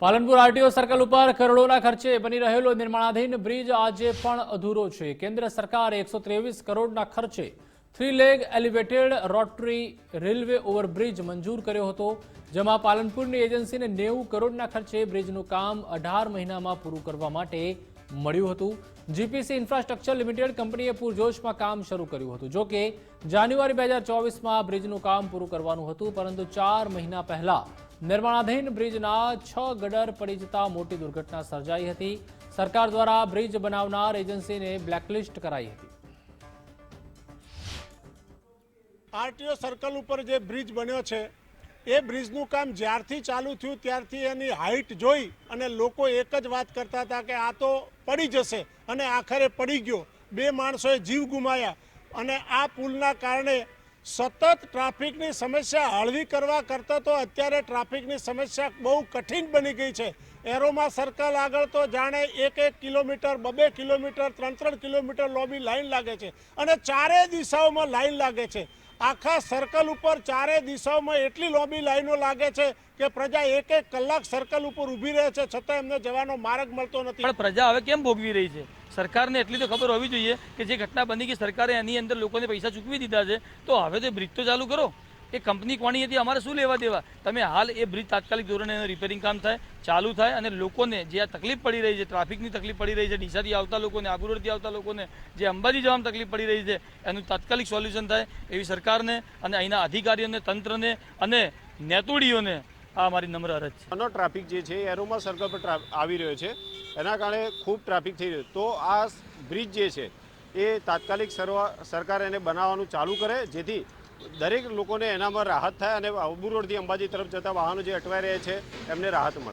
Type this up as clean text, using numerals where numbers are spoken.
Palanpur RTO circle ઉપર કરોડોના ખર્ચે બની રહેલો નિર્માણાધીન બ્રિજ આજે પણ અધૂરો છે। કેન્દ્ર સરકારે 123 કરોડના ખર્ચે 3 leg elevated rotary railway overbridge મંજૂર કર્યો હતો, જેમાં પાલનપુરની એજન્સીને 90 કરોડના ખર્ચે બ્રિજનું કામ 18 મહિનામાં પૂરું કરવા માટે મળ્યું હતું। જીપીસી ઇન્ફ્રાસ્ટ્રક્ચર લિમિટેડ કંપનીએ પૂરજોશમાં કામ શરૂ કર્યું હતું। જો કે જાન્યુઆરી 2024માં બ્રિજનું કામ પૂરું કરવાનું હતું, પરંતુ 4 મહિના પહેલા નિર્માણાધીન બ્રિજના 6 ગડર પડી જતા મોટી દુર્ઘટના સર્જાઈ હતી। સરકાર દ્વારા બ્રિજ બનાવનાર એજન્સીને બ્લેકલિસ્ટ કરાઈ હતી। આરટીઓ સર્કલ ઉપર જે બ્રિજ બન્યો છે એ બ્રિજનું કામ જ્યારથી ચાલુ થયું ત્યારથી એની હાઈટ જોઈ અને લોકો એક જ વાત કરતા હતા કે આ તો પડી જશે, અને આખરે પડી ગયો। 2 માણસોએ જીવ ગુમાવ્યા અને આ પુલના કારણે સતત ટ્રાફિકની સમસ્યા હળવી કરવા કરતાં તો અત્યારે ટ્રાફિકની સમસ્યા બહુ કઠિન બની ગઈ છે। એરોમા સર્કલ આગળ તો જાણે 1-1 kilometre 2-2 kilometre 3-3 kilometre lobby line લાગે છે અને ચારે દિશાઓમાં લાઈન લાગે છે। આખા સર્કલ ઉપર ચારે દિશાઓમાં એટલી લોબી લાઈનો લાગે છે કે પ્રજા 1-1 કલાક સર્કલ ઉપર ઊભી રહે છે, છતાં એમને જવાનો માર્ગ મળતો નથી। પણ પ્રજા હવે કેમ ભોગવી રહી છે? સરકારને એટલી તો ખબર હોવી જોઈએ કે જે ઘટના બની કે સરકારે એની અંદર લોકોને પૈસા ચૂકવી દીધા છે, તો હવે તો બ્રિજ તો ચાલુ કરો। એ કંપની કોની હતી, અમારે શું લેવા દેવા? તમે હાલ એ બ્રિજ તાત્કાલિક ધોરણે રિપેરિંગ કામ થાય, ચાલુ થાય અને લોકોને જે આ તકલીફ પડી રહી છે, ટ્રાફિકની તકલીફ પડી રહી છે, ડીસાથી આવતા લોકોને, આબુ રોડથી આવતા લોકોને, જે અંબાજી જવામાં તકલીફ પડી રહી છે, એનું તાત્કાલિક સોલ્યુશન થાય એવી સરકારને અને અહીંના અધિકારીઓને, તંત્રને અને નેતુડીઓને આ મારી નમ્ર અરજ છે। આનો ટ્રાફિક જે છે એરોમા સર્કલ પર આવી રહ્યો છે, એના કારણે ખૂબ ટ્રાફિક થઈ રહ્યો, તો આ બ્રિજ જે છે એ તાત્કાલિક સરકાર એને બનાવવાનું ચાલુ કરે, જેથી દરેક લોકોને એનામાં રાહત થાય અને આબુ રોડથી અંબાજી તરફ જતા વાહનો જે અટવાઈ રહ્યા છે એમને રાહત મળે।